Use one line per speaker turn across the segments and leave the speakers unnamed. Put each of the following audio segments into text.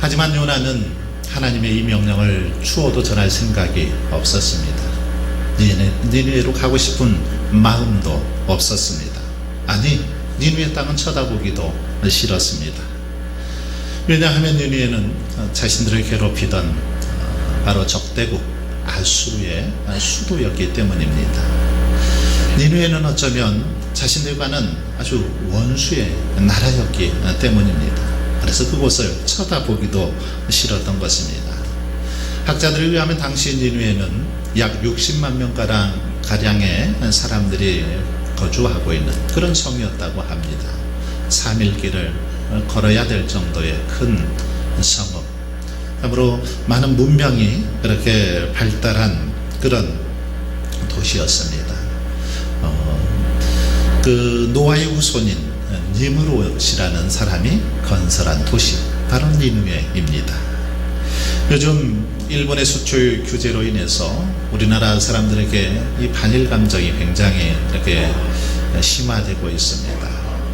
하지만 요나는 하나님의 이 명령을 추어도 전할 생각이 없었습니다. 니느웨로 가고 싶은 마음도 없었습니다. 아니, 니느웨 땅은 쳐다보기도 싫었습니다. 왜냐하면 니느웨는 자신들을 괴롭히던 바로 적대국 아수르의 수도였기 때문입니다. 니느웨는 어쩌면 자신들과는 아주 원수의 나라였기 때문입니다. 그래서 그곳을 쳐다보기도 싫었던 것입니다. 학자들에 의하면 당시 니느웨는 약 60만 명가량의 사람들이 거주하고 있는 그런 성이었다고 합니다. 3일 길을 걸어야 될 정도의 큰 성읍, 그러므로 많은 문명이 그렇게 발달한 그런 도시였습니다. 그 노아의 후손인 니므롯이라는 사람이 건설한 도시, 바로 니느웨입니다. 요즘 일본의 수출 규제로 인해서 우리나라 사람들에게 이 반일 감정이 굉장히 이렇게 심화되고 있습니다.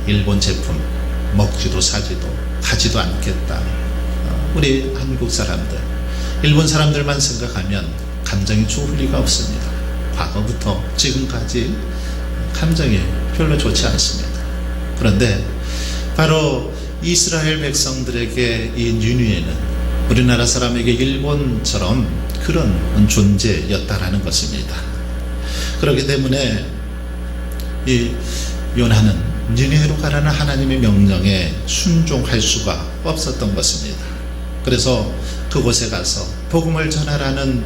일본 제품 먹지도 사지도 가지도 않겠다. 우리 한국 사람들, 일본 사람들만 생각하면 감정이 좋을 리가 없습니다. 과거부터 지금까지 감정이 별로 좋지 않습니다. 그런데 바로 이스라엘 백성들에게 이 니느웨는 우리나라 사람에게 일본처럼 그런 존재였다라는 것입니다. 그렇기 때문에 이 요나는 니느웨로 가라는 하나님의 명령에 순종할 수가 없었던 것입니다. 그래서 그곳에 가서 복음을 전하라는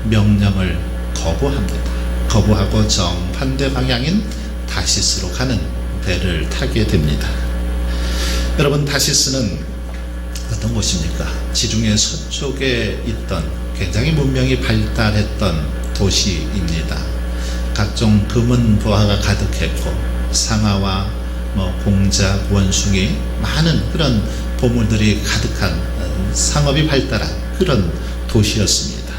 명령을 거부합니다. 거부하고 정반대 방향인 다시스로 가는 배를 타게 됩니다. 여러분, 다시스는 어떤 곳입니까? 지중해 서쪽에 있던 굉장히 문명이 발달했던 도시입니다. 각종 금은 보화가 가득했고 상아와 공작, 원숭이, 많은 그런 보물들이 가득한 상업이 발달한 그런 도시였습니다.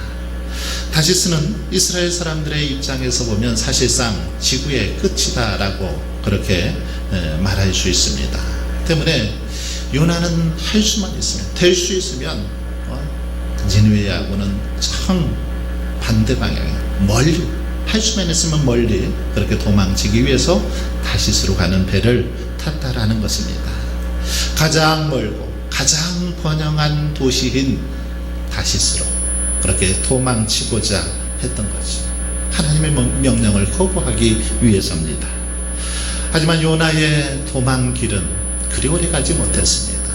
다시스는 이스라엘 사람들의 입장에서 보면 사실상 지구의 끝이다라고 그렇게 말할 수 있습니다. 때문에 요나는 할 수만 있으면, 될 수 있으면 니느웨하고는 정 반대 방향에 멀리, 할 수만 있으면 멀리 그렇게 도망치기 위해서 다시스로 가는 배를 탔다라는 것입니다. 가장 멀고 가장 번영한 도시인 다시스로 그렇게 도망치고자 했던 것이 하나님의 명령을 거부하기 위해서입니다. 하지만 요나의 도망길은 그리 오래 가지 못했습니다.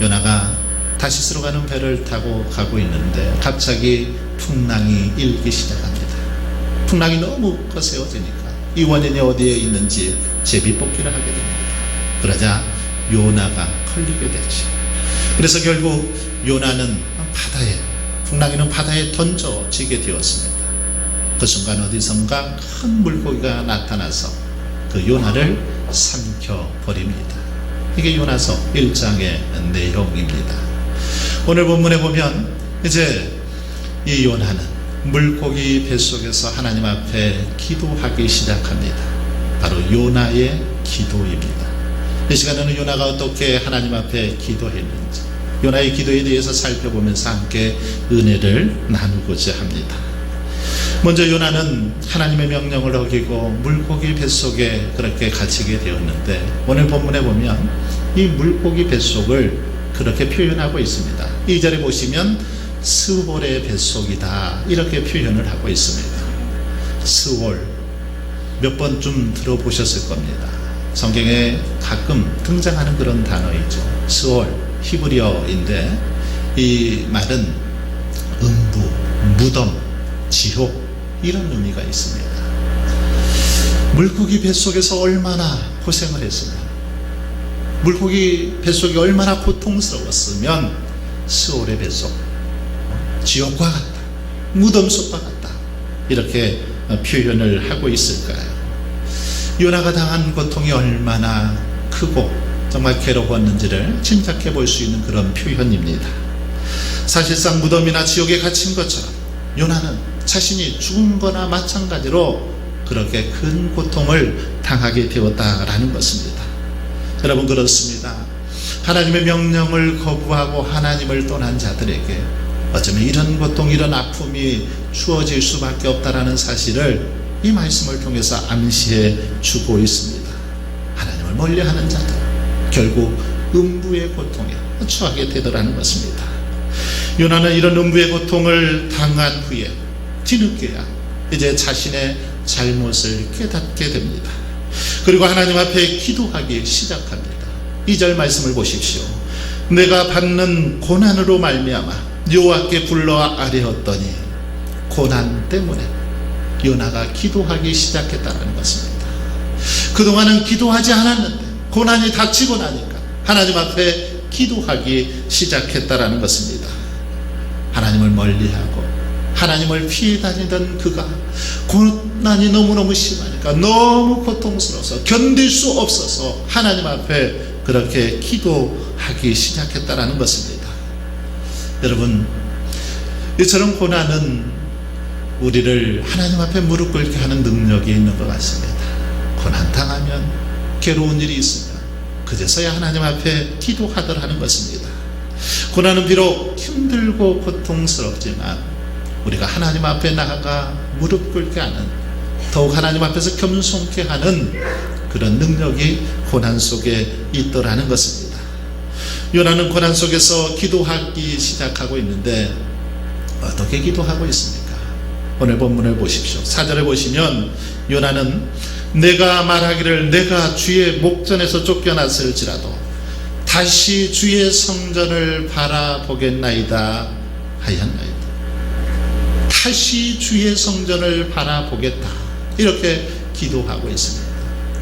요나가 다시스로 가는 배를 타고 가고 있는데 갑자기 풍랑이 일기 시작합니다. 풍랑이 너무 거세어지니까 이 원인이 어디에 있는지 제비뽑기를 하게 됩니다. 그러자 요나가 걸리게 되죠. 그래서 결국 요나는 바다에, 풍랑이는 바다에 던져지게 되었습니다. 그 순간 어디선가 큰 물고기가 나타나서 그 요나를 삼켜버립니다. 이게 요나서 1장의 내용입니다. 오늘 본문에 보면 이제 이 요나는 물고기 뱃속에서 하나님 앞에 기도하기 시작합니다. 바로 요나의 기도입니다. 이 시간에는 요나가 어떻게 하나님 앞에 기도했는지, 요나의 기도에 대해서 살펴보면서 함께 은혜를 나누고자 합니다. 먼저 요나는 하나님의 명령을 어기고 물고기 뱃속에 그렇게 갇히게 되었는데, 오늘 본문에 보면 이 물고기 뱃속을 그렇게 표현하고 있습니다. 2절에 보시면 스홀의 뱃속이다, 이렇게 표현을 하고 있습니다. 스홀, 몇 번쯤 들어보셨을 겁니다. 성경에 가끔 등장하는 그런 단어이죠. 스홀, 히브리어인데 이 말은 음부, 무덤, 지옥, 이런 의미가 있습니다. 물고기 뱃속에서 얼마나 고생을 했으면, 물고기 뱃속이 얼마나 고통스러웠으면 스홀의 뱃속, 지옥과 같다, 무덤 속과 같다, 이렇게 표현을 하고 있을까요? 요나가 당한 고통이 얼마나 크고 정말 괴로웠는지를 짐작해 볼 수 있는 그런 표현입니다. 사실상 무덤이나 지옥에 갇힌 것처럼 요나는 자신이 죽은 거나 마찬가지로 그렇게 큰 고통을 당하게 되었다라는 것입니다. 여러분, 그렇습니다. 하나님의 명령을 거부하고 하나님을 떠난 자들에게 어쩌면 이런 고통, 이런 아픔이 주어질 수밖에 없다라는 사실을 이 말씀을 통해서 암시해 주고 있습니다. 하나님을 멀리하는 자들, 결국 음부의 고통에 처하게 되더라는 것입니다. 요나는 이런 음부의 고통을 당한 후에 뒤늦게야 이제 자신의 잘못을 깨닫게 됩니다. 그리고 하나님 앞에 기도하기 시작합니다. 2절 말씀을 보십시오. 내가 받는 고난으로 말미암아 여호와께 불러 아뢰었더니, 고난 때문에 요나가 기도하기 시작했다는 것입니다. 그동안은 기도하지 않았는데 고난이 닥치고 나니까 하나님 앞에 기도하기 시작했다는 것입니다. 하나님을 멀리하고 하나님을 피해 다니던 그가 고난이 너무너무 심하니까 너무 고통스러워서 견딜 수 없어서 하나님 앞에 그렇게 기도하기 시작했다는 것입니다. 여러분, 이처럼 고난은 우리를 하나님 앞에 무릎 꿇게 하는 능력이 있는 것 같습니다. 고난 당하면, 괴로운 일이 있으면 그제서야 하나님 앞에 기도하더라는 것입니다. 고난은 비록 힘들고 고통스럽지만 우리가 하나님 앞에 나아가 무릎 꿇게 하는, 더욱 하나님 앞에서 겸손케 하는 그런 능력이 고난 속에 있더라는 것입니다. 요나는 고난 속에서 기도하기 시작하고 있는데 어떻게 기도하고 있습니까? 오늘 본문을 보십시오. 4절에 보시면 요나는 내가 말하기를 내가 주의 목전에서 쫓겨났을지라도 다시 주의 성전을 바라보겠나이다 하였나이다. 다시 주의 성전을 바라보겠다, 이렇게 기도하고 있습니다.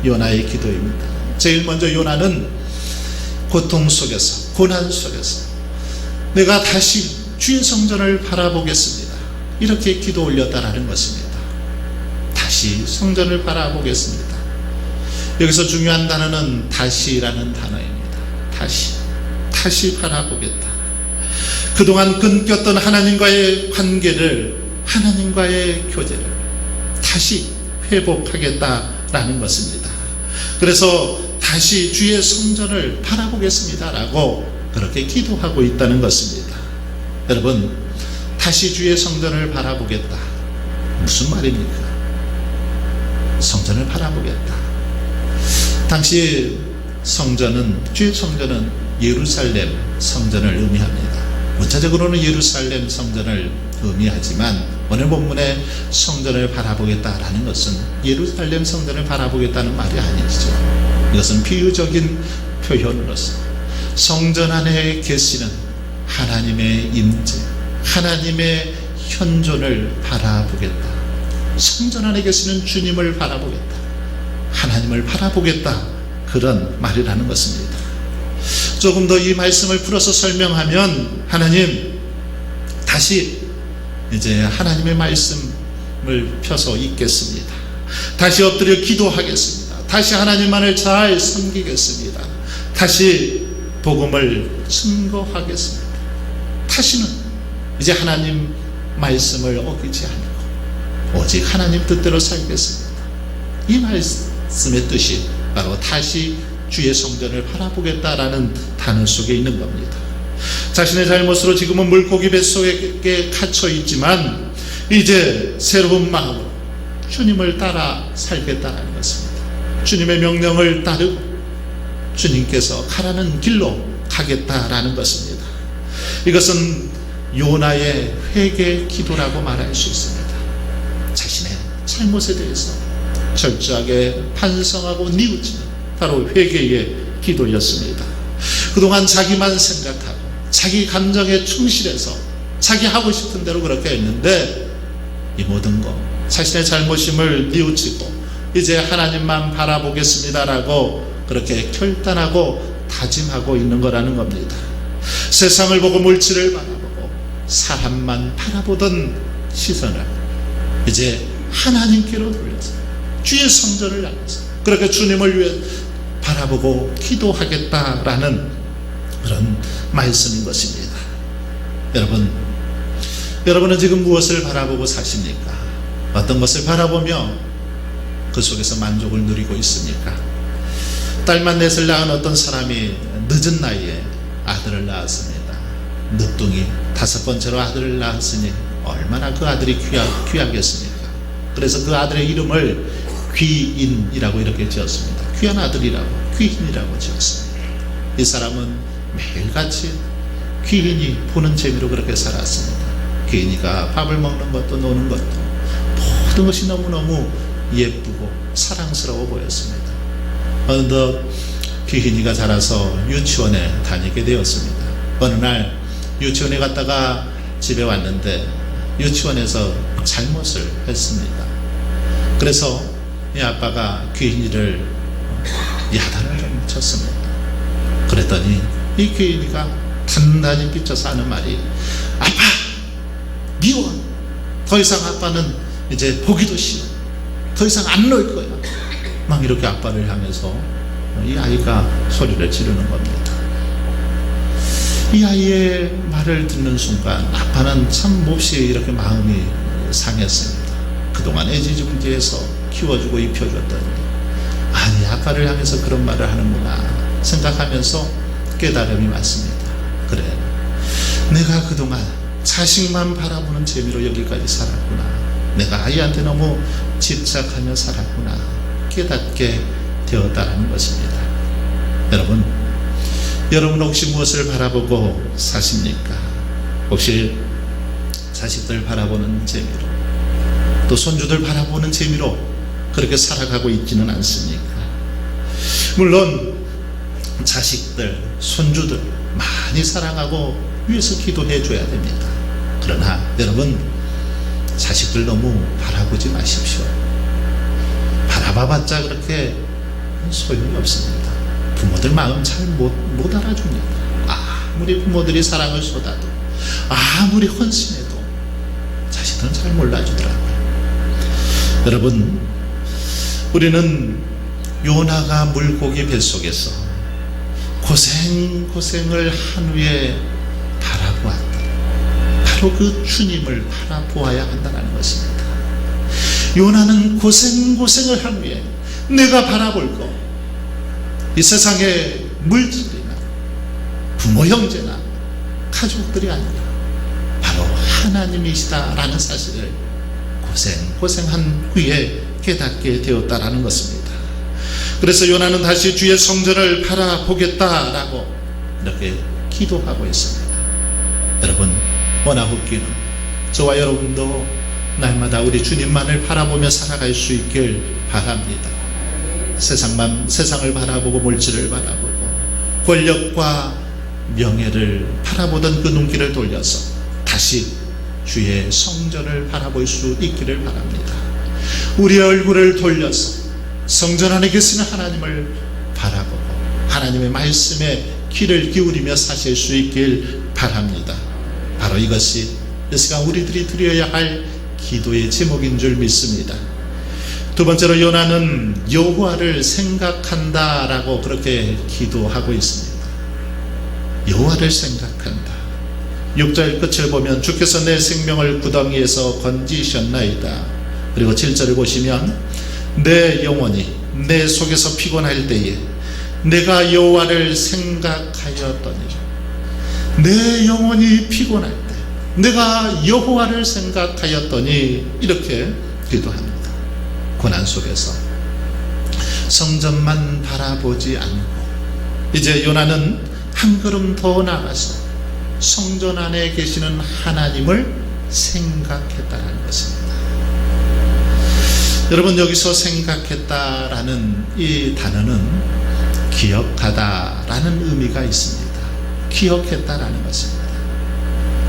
요나의 기도입니다. 제일 먼저 요나는 고통 속에서, 고난 속에서 내가 다시 주의 성전을 바라보겠습니다, 이렇게 기도 올렸다라는 것입니다. 다시 성전을 바라보겠습니다. 여기서 중요한 단어는 다시라는 단어입니다. 다시 바라보겠다. 그동안 끊겼던 하나님과의 관계를, 하나님과의 교제를 다시 회복하겠다라는 것입니다. 그래서 다시 주의 성전을 바라보겠습니다라고 그렇게 기도하고 있다는 것입니다. 여러분, 다시 주의 성전을 바라보겠다, 무슨 말입니까? 성전을 바라보겠다. 당시 성전은, 주의 성전은 예루살렘 성전을 의미합니다. 문자적으로는 예루살렘 성전을 의미하지만 오늘 본문의 성전을 바라보겠다라는 것은 예루살렘 성전을 바라보겠다는 말이 아니죠. 이것은 비유적인 표현으로서 성전 안에 계시는 하나님의 임재, 하나님의 현존을 바라보겠다, 성전 안에 계시는 주님을 바라보겠다, 하나님을 바라보겠다, 그런 말이라는 것입니다. 조금 더 이 말씀을 풀어서 설명하면, 하나님, 다시 이제 하나님의 말씀을 펴서 읽겠습니다. 다시 엎드려 기도하겠습니다. 다시 하나님만을 잘 섬기겠습니다. 다시 복음을 증거하겠습니다. 다시는 이제 하나님 말씀을 어기지 않고 오직 하나님 뜻대로 살겠습니다. 이 말씀의 뜻이 바로 다시 주의 성전을 바라보겠다라는 단어 속에 있는 겁니다. 자신의 잘못으로 지금은 물고기 뱃속에 갇혀 있지만 이제 새로운 마음으로 주님을 따라 살겠다는 것입니다. 주님의 명령을 따르고 주님께서 가라는 길로 가겠다라는 것입니다. 이것은 요나의 회개 기도라고 말할 수 있습니다. 자신의 잘못에 대해서 철저하게 반성하고 뉘우치는 바로 회개의 기도였습니다. 그동안 자기만 생각하고 자기 감정에 충실해서 자기 하고 싶은 대로 그렇게 했는데 이 모든 것, 자신의 잘못임을 뉘우치고 이제 하나님만 바라보겠습니다라고 그렇게 결단하고 다짐하고 있는 거라는 겁니다. 세상을 보고 물질을 바라보고 사람만 바라보던 시선을 이제 하나님께로 돌려서 주의 성전을 향해서 그렇게 주님을 위해 바라보고 기도하겠다라는 그런 말씀인 것입니다. 여러분은 지금 무엇을 바라보고 사십니까? 어떤 것을 바라보며 그 속에서 만족을 누리고 있습니까? 딸만 넷을 낳은 어떤 사람이 늦은 나이에 아들을 낳았습니다. 늦둥이 5번째로 아들을 낳았으니 얼마나 그 아들이 귀하겠습니까? 그래서 그 아들의 이름을 귀인이라고 이렇게 지었습니다. 귀한 아들이라고, 귀인이라고 지었습니다. 이 사람은 매일같이 귀인이 보는 재미로 그렇게 살았습니다. 귀인이가 밥을 먹는 것도 노는 것도 모든 것이 너무너무 예쁘고 사랑스러워 보였습니다. 어느덧 귀인이가 자라서 유치원에 다니게 되었습니다. 어느 날 유치원에 갔다가 집에 왔는데 유치원에서 잘못을 했습니다. 그래서 이 아빠가 귀인이를 야단을 좀 쳤습니다. 그랬더니 이 귀인이가 단단히 삐쳐서 하는 말이, 아빠 미워, 더 이상 아빠는 이제 보기도 싫어, 더 이상 안 놀 거야, 막 이렇게 아빠를 향해서 이 아이가 소리를 지르는 겁니다. 이 아이의 말을 듣는 순간 아빠는 참 몹시 이렇게 마음이 상했습니다. 그동안 애지중지해서 키워주고 입혀줬더니 아니 아빠를 향해서 그런 말을 하는구나 생각하면서 깨달음이 왔습니다. 그래, 내가 그동안 자식만 바라보는 재미로 여기까지 살았구나, 내가 아이한테 너무 집착하며 살았구나 깨닫게 되었다는 것입니다. 여러분 혹시 무엇을 바라보고 사십니까? 혹시 자식들 바라보는 재미로, 또 손주들 바라보는 재미로 그렇게 살아가고 있지는 않습니까? 물론 자식들, 손주들 많이 사랑하고 위해서 기도해 줘야 됩니다. 그러나 여러분, 자식들 너무 바라보지 마십시오. 바라봐봤자 그렇게 소용이 없습니다. 부모들 마음 잘 못 알아줍니다. 아무리 부모들이 사랑을 쏟아도, 아무리 헌신해도 자식들은 잘 몰라주더라고요. 여러분, 우리는 요나가 물고기 뱃속에서 고생을 한 후에 바라보았다. 바로 그 주님을 바라보아야 한다는 것입니다. 요나는 고생을 한 후에 내가 바라볼 것, 이 세상의 물질이나 부모 형제나 가족들이 아니라 바로 하나님이시다라는 사실을 고생한 후에 깨닫게 되었다라는 것입니다. 그래서 요나는 다시 주의 성전을 바라보겠다라고 이렇게 기도하고 있습니다. 여러분, 원하옵기는 저와 여러분도 날마다 우리 주님만을 바라보며 살아갈 수 있길 바랍니다. 세상을 바라보고 물질을 바라보고 권력과 명예를 바라보던 그 눈길을 돌려서 다시 주의 성전을 바라볼 수 있기를 바랍니다. 우리의 얼굴을 돌려서 성전 안에 계시는 하나님을 바라보고 하나님의 말씀에 귀를 기울이며 사실 수 있길 바랍니다. 바로 이것이 이 시간 우리들이 드려야 할 기도의 제목인 줄 믿습니다. 두 번째로 요나는 여호와를 생각한다라고 그렇게 기도하고 있습니다. 여호와를 생각한다. 6절 끝을 보면 주께서 내 생명을 구덩이에서 건지셨나이다. 그리고 7절을 보시면 내 영혼이 내 속에서 피곤할 때에 내가 여호와를 생각하였더니, 내 영혼이 피곤할 때 내가 여호와를 생각하였더니 이렇게 기도합니다. 고난 속에서 성전만 바라보지 않고 이제 요나는 한 걸음 더 나가서 성전 안에 계시는 하나님을 생각했다는 것입니다. 여러분, 여기서 생각했다라는 이 단어는 기억하다라는 의미가 있습니다. 기억했다라는 것입니다.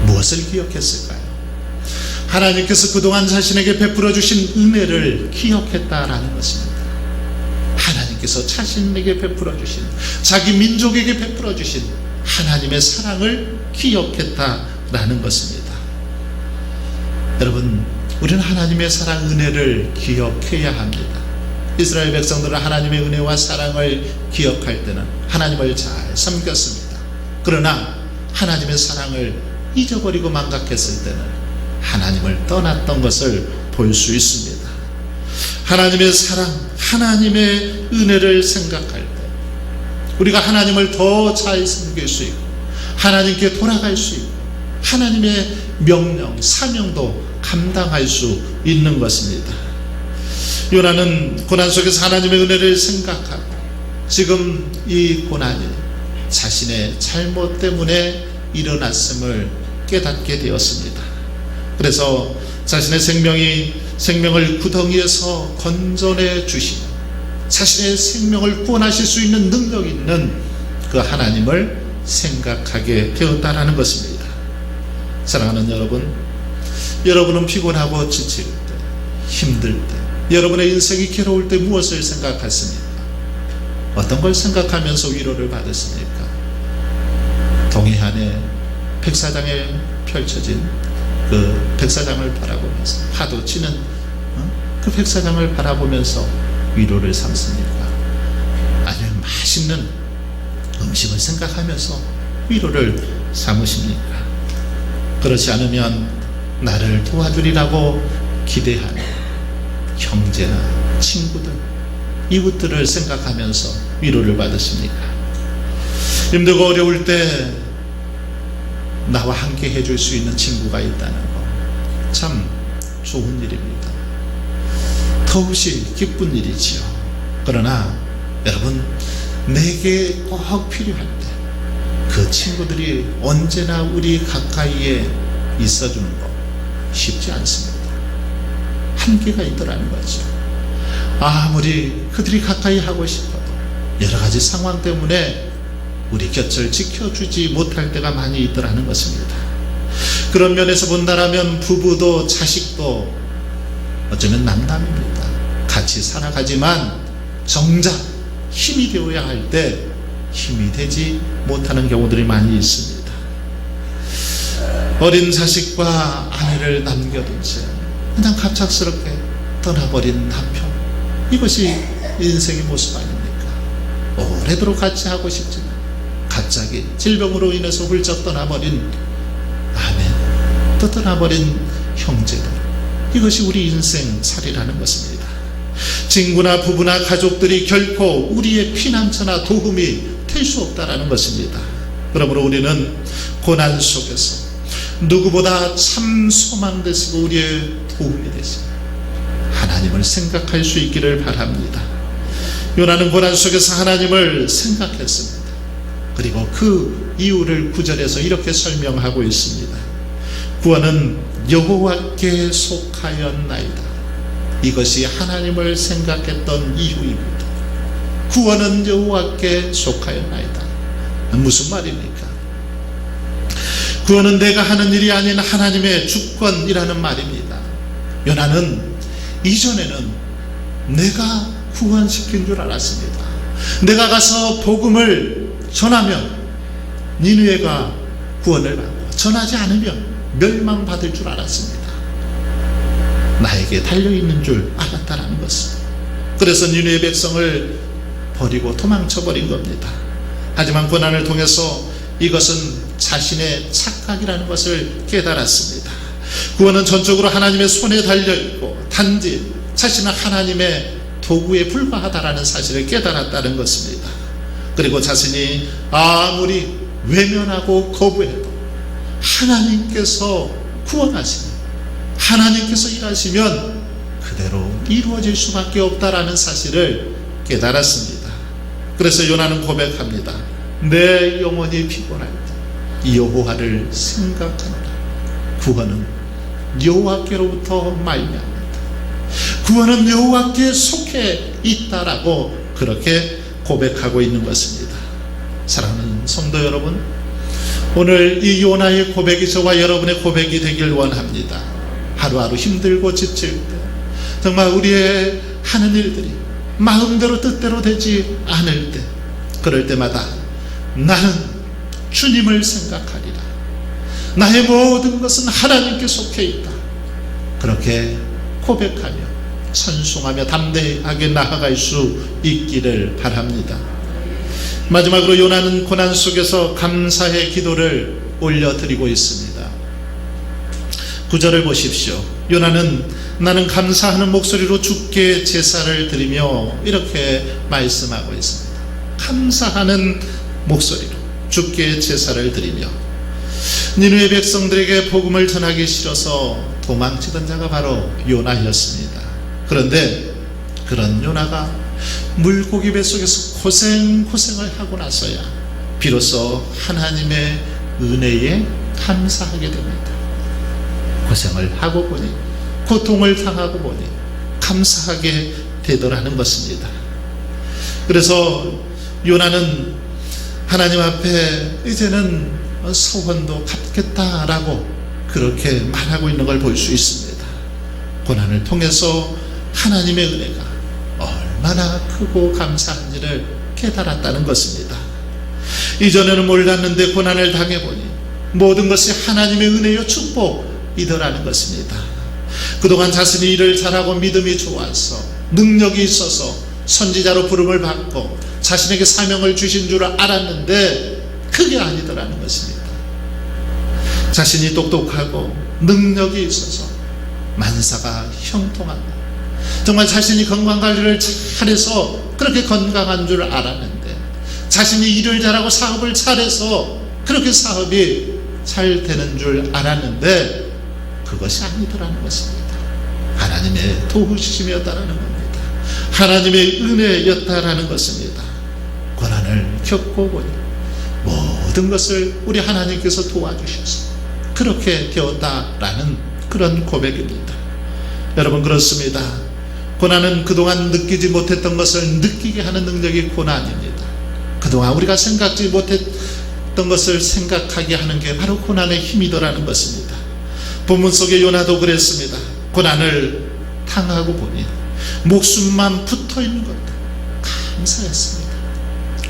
무엇을 기억했을까요? 하나님께서 그동안 자신에게 베풀어 주신 은혜를 기억했다라는 것입니다. 하나님께서 자신에게 베풀어 주신, 자기 민족에게 베풀어 주신 하나님의 사랑을 기억했다라는 것입니다. 여러분, 우리는 하나님의 사랑, 은혜를 기억해야 합니다. 이스라엘 백성들은 하나님의 은혜와 사랑을 기억할 때는 하나님을 잘 섬겼습니다. 그러나 하나님의 사랑을 잊어버리고 망각했을 때는 하나님을 떠났던 것을 볼 수 있습니다. 하나님의 사랑, 하나님의 은혜를 생각할 때 우리가 하나님을 더 잘 섬길 수 있고 하나님께 돌아갈 수 있고 하나님의 명령, 사명도 감당할 수 있는 것입니다. 요나는 고난 속에서 하나님의 은혜를 생각하고 지금 이 고난이 자신의 잘못 때문에 일어났음을 깨닫게 되었습니다. 그래서 자신의 생명을 구덩이에서 건져내 주시는, 자신의 생명을 구원하실 수 있는 능력 있는 그 하나님을 생각하게 되었다는 것입니다. 사랑하는 여러분, 여러분은 피곤하고 지칠 때, 힘들 때, 여러분의 인생이 괴로울 때 무엇을 생각하십니까? 어떤 걸 생각하면서 위로를 받으십니까? 동해안의 백사장에 펼쳐진 그 백사장을 바라보면서, 파도 치는 그 백사장을 바라보면서 위로를 삼습니까? 아니면 맛있는 음식을 생각하면서 위로를 삼으십니까? 그렇지 않으면 나를 도와주리라고 기대하는 형제나 친구들, 이웃들을 생각하면서 위로를 받으십니까? 힘들고 어려울 때 나와 함께 해줄 수 있는 친구가 있다는 것, 참 좋은 일입니다. 더욱이 기쁜 일이지요. 그러나 여러분, 내게 꼭 필요할 때 그 친구들이 언제나 우리 가까이에 있어주는 것 쉽지 않습니다. 한계가 있더라는 거죠. 아무리 그들이 가까이 하고 싶어도 여러 가지 상황 때문에 우리 곁을 지켜주지 못할 때가 많이 있더라는 것입니다. 그런 면에서 본다라면 부부도 자식도 어쩌면 남남입니다. 같이 살아가지만 정작 힘이 되어야 할 때 힘이 되지 못하는 경우들이 많이 있습니다. 어린 자식과 아내를 남겨둔 채 그냥 갑작스럽게 떠나버린 남편, 이것이 인생의 모습 아닙니까? 오래도록 같이 하고 싶지만 갑자기 질병으로 인해서 훌쩍 떠나버린 아내, 또 떠나버린 형제들, 이것이 우리 인생살이라는 것입니다. 친구나 부부나 가족들이 결코 우리의 피난처나 도움이 될 수 없다라는 것입니다. 그러므로 우리는 고난 속에서 누구보다 참 소망 되시고 우리의 도움이 되시는 하나님을 생각할 수 있기를 바랍니다. 요나는 고난 속에서 하나님을 생각했습니다. 그리고 그 이유를 9절에서 이렇게 설명하고 있습니다. 구원은 여호와께 속하였나이다. 이것이 하나님을 생각했던 이유입니다. 구원은 여호와께 속하였나이다. 무슨 말입니까? 구원은 내가 하는 일이 아닌 하나님의 주권이라는 말입니다. 요나는 이전에는 내가 구원시킨 줄 알았습니다. 내가 가서 복음을 전하면 니느웨가 구원을 받고 전하지 않으면 멸망받을 줄 알았습니다. 나에게 달려있는 줄 알았다라는 것입니다. 그래서 니느웨 백성을 버리고 도망쳐버린 겁니다. 하지만 고난을 통해서 이것은 자신의 착각이라는 것을 깨달았습니다. 구원은 전적으로 하나님의 손에 달려있고 단지 자신은 하나님의 도구에 불과하다라는 사실을 깨달았다는 것입니다. 그리고 자신이 아무리 외면하고 거부해도 하나님께서 구원하시면, 하나님께서 일하시면 그대로 이루어질 수밖에 없다라는 사실을 깨달았습니다. 그래서 요나는 고백합니다. 내 영혼이 피곤할 때 여호와를 생각하노라. 구원은 여호와께로부터 말미암는다. 구원은 여호와께 속해 있다라고 그렇게 고백하고 있는 것입니다. 사랑하는 성도 여러분, 오늘 이 요나의 고백이 저와 여러분의 고백이 되길 원합니다. 하루하루 힘들고 지칠 때, 정말 우리의 하는 일들이 마음대로 뜻대로 되지 않을 때, 그럴 때마다 나는 주님을 생각하리라. 나의 모든 것은 하나님께 속해 있다. 그렇게 고백하며 찬송하며 담대하게 나아갈 수 있기를 바랍니다. 마지막으로 요나는 고난 속에서 감사의 기도를 올려드리고 있습니다. 9절을 보십시오. 요나는 나는 감사하는 목소리로 주께 제사를 드리며 이렇게 말씀하고 있습니다. 감사하는 목소리로 주께 제사를 드리며, 니느웨 백성들에게 복음을 전하기 싫어서 도망치던 자가 바로 요나였습니다. 그런데 그런 요나가 물고기 뱃속에서 고생을 하고 나서야 비로소 하나님의 은혜에 감사하게 됩니다. 고생을 하고 보니, 고통을 당하고 보니 감사하게 되더라는 것입니다. 그래서 요나는 하나님 앞에 이제는 소원도 갚겠다라고 그렇게 말하고 있는 걸 볼 수 있습니다. 고난을 통해서 하나님의 은혜가 얼마나 크고 감사한지를 깨달았다는 것입니다. 이전에는 몰랐는데 고난을 당해보니 모든 것이 하나님의 은혜요 축복이더라는 것입니다. 그동안 자신이 일을 잘하고 믿음이 좋아서 능력이 있어서 선지자로 부름을 받고 자신에게 사명을 주신 줄 알았는데 그게 아니더라는 것입니다. 자신이 똑똑하고 능력이 있어서 만사가 형통하고 정말 자신이 건강관리를 잘해서 그렇게 건강한 줄 알았는데, 자신이 일을 잘하고 사업을 잘해서 그렇게 사업이 잘 되는 줄 알았는데 그것이 아니더라는 것입니다. 하나님의 도우심이었다라는 겁니다. 하나님의 은혜였다라는 것입니다. 고난을 겪고 보니 모든 것을 우리 하나님께서 도와주셔서 그렇게 되었다라는 그런 고백입니다. 여러분, 그렇습니다. 고난은 그동안 느끼지 못했던 것을 느끼게 하는 능력이 고난입니다. 그동안 우리가 생각지 못했던 것을 생각하게 하는 게 바로 고난의 힘이더라는 것입니다. 본문 속의 요나도 그랬습니다. 고난을 당하고 보니 목숨만 붙어있는 것도 감사했습니다.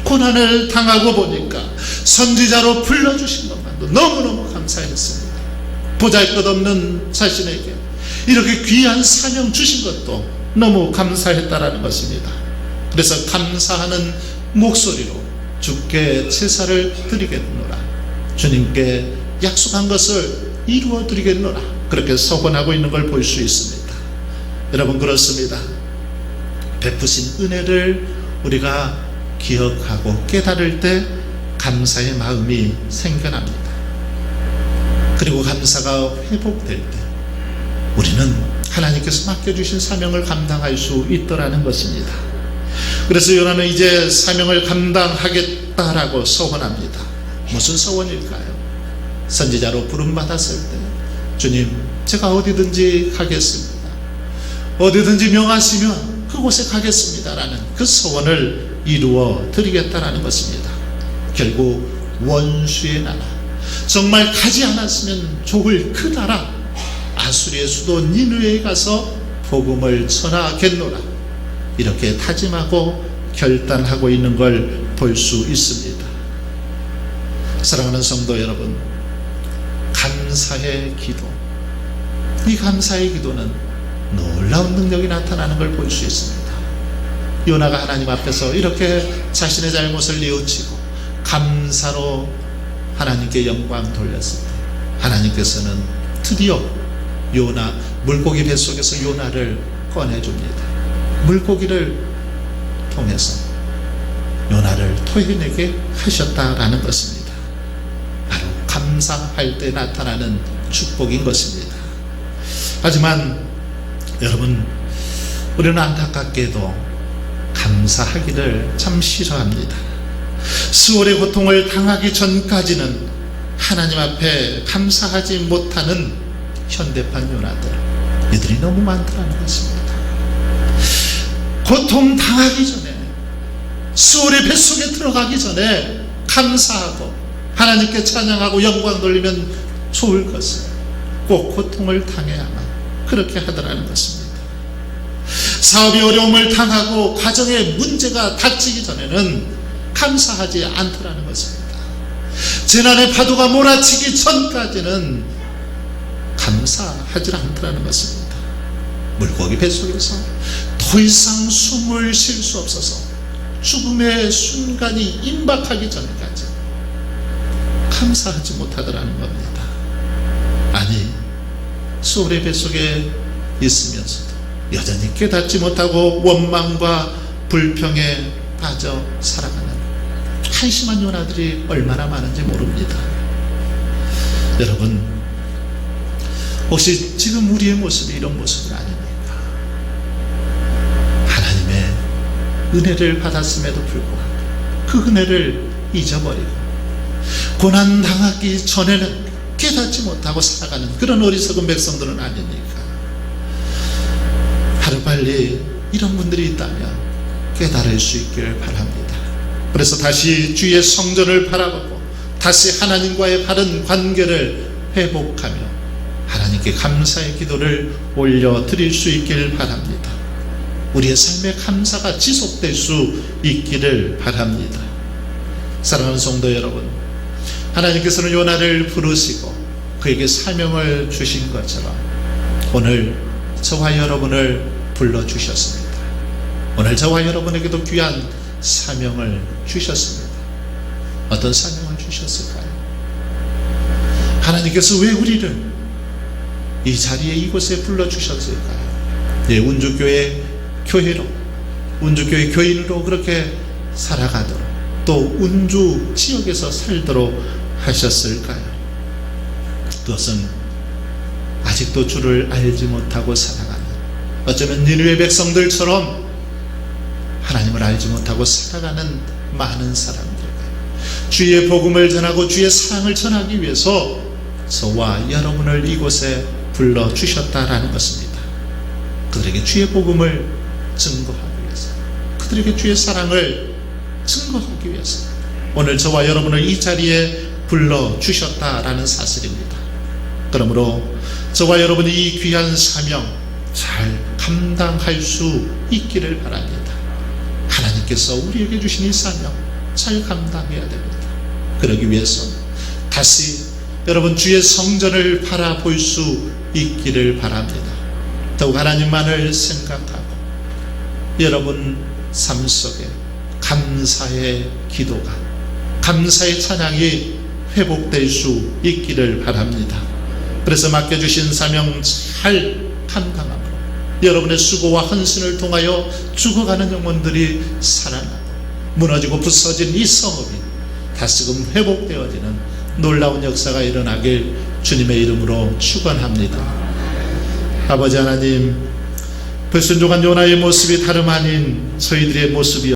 고난을 당하고 보니까 선지자로 불러주신 것만도 너무너무 감사했습니다. 보잘것없는 자신에게 이렇게 귀한 사명 주신 것도 너무 감사했다라는 것입니다. 그래서 감사하는 목소리로 주께 제사를 드리겠노라, 주님께 약속한 것을 이루어 드리겠노라, 그렇게 서원하고 있는 걸 볼 수 있습니다. 여러분, 그렇습니다. 베푸신 은혜를 우리가 기억하고 깨달을 때 감사의 마음이 생겨납니다. 그리고 감사가 회복될 때 우리는 하나님께서 맡겨주신 사명을 감당할 수 있더라는 것입니다. 그래서 요나는 이제 사명을 감당하겠다라고 서원합니다. 무슨 서원일까요? 선지자로 부름받았을 때 주님, 제가 어디든지 가겠습니다. 어디든지 명하시면 그곳에 가겠습니다라는 그 서원을 이루어 드리겠다라는 것입니다. 결국 원수의 나라, 정말 가지 않았으면 좋을 그 나라 아수리의 수도 니느웨에 가서 복음을 전하겠노라, 이렇게 다짐하고 결단하고 있는 걸 볼 수 있습니다. 사랑하는 성도 여러분, 감사의 기도, 이 감사의 기도는 놀라운 능력이 나타나는 걸 볼 수 있습니다. 요나가 하나님 앞에서 이렇게 자신의 잘못을 뉘우치고 감사로 하나님께 영광 돌렸을 때 하나님께서는 드디어 요나, 물고기 뱃속에서 요나를 꺼내줍니다. 물고기를 통해서 요나를 토해내게 하셨다라는 것입니다. 바로 감사할 때 나타나는 축복인 것입니다. 하지만 여러분, 우리는 안타깝게도 감사하기를 참 싫어합니다. 수월의 고통을 당하기 전까지는 하나님 앞에 감사하지 못하는 현대판 요나들, 이들이 너무 많다는 것입니다. 고통 당하기 전에, 수월의 뱃속에 들어가기 전에 감사하고 하나님께 찬양하고 영광 돌리면 좋을 것을 꼭 고통을 당해야만 그렇게 하더라는 것입니다. 사업이 어려움을 당하고 가정에 문제가 닥치기 전에는 감사하지 않더라는 것입니다. 재난의 파도가 몰아치기 전까지는 감사하지 않더라는 것입니다. 물고기 뱃속에서 더 이상 숨을 쉴 수 없어서 죽음의 순간이 임박하기 전까지 감사하지 못하더라는 겁니다. 아니, 수월의 뱃속에 있으면서도 여전히 깨닫지 못하고 원망과 불평에 빠져 살아가는 한심한 요나들이 얼마나 많은지 모릅니다. 여러분, 혹시 지금 우리의 모습이 이런 모습은 아닙니까? 하나님의 은혜를 받았음에도 불구하고 그 은혜를 잊어버리고 고난당하기 전에는 깨닫지 못하고 살아가는 그런 어리석은 백성들은 아닙니까? 하루빨리 이런 분들이 있다면 깨달을 수 있기를 바랍니다. 그래서 다시 주의 성전을 바라보고 다시 하나님과의 바른 관계를 회복하며 하나님께 감사의 기도를 올려드릴 수 있기를 바랍니다. 우리의 삶의 감사가 지속될 수 있기를 바랍니다. 사랑하는 성도 여러분, 하나님께서는 요나를 부르시고 그에게 사명을 주신 것처럼 오늘 저와 여러분을 불러주셨습니다. 오늘 저와 여러분에게도 귀한 사명을 주셨습니다. 어떤 사명을 주셨을까요? 하나님께서 왜 우리를 이 자리에 이곳에 불러주셨을까요? 예, 운주교회 교회로, 운주교회 교인으로 그렇게 살아가도록 또 운주 지역에서 살도록 하셨을까요? 그것은 아직도 주를 알지 못하고 살아가는, 어쩌면 니느웨 백성들처럼 하나님을 알지 못하고 살아가는 많은 사람들에게 주의 복음을 전하고 주의 사랑을 전하기 위해서 저와 여러분을 이곳에 불러주셨다라는 것입니다. 그들에게 주의 복음을 증거하기 위해서, 그들에게 주의 사랑을 증거하기 위해서 오늘 저와 여러분을 이 자리에 불러주셨다라는 사실입니다. 그러므로 저와 여러분이 이 귀한 사명 잘 감당할 수 있기를 바랍니다. 하나님께서 우리에게 주신 이 사명 잘 감당해야 됩니다. 그러기 위해서 다시 여러분 주의 성전을 바라볼 수 있기를 바랍니다. 더욱 하나님만을 생각하고 여러분 삶 속에 감사의 기도가, 감사의 찬양이 회복될 수 있기를 바랍니다. 그래서 맡겨주신 사명 잘 감당함으로 여러분의 수고와 헌신을 통하여 죽어가는 영혼들이 살아나고 무너지고 부서진 이 성읍이 다시금 회복되어지는 놀라운 역사가 일어나길 주님의 이름으로 축원합니다. 아버지 하나님, 불순종한 요나의 모습이 다름 아닌 저희들의 모습이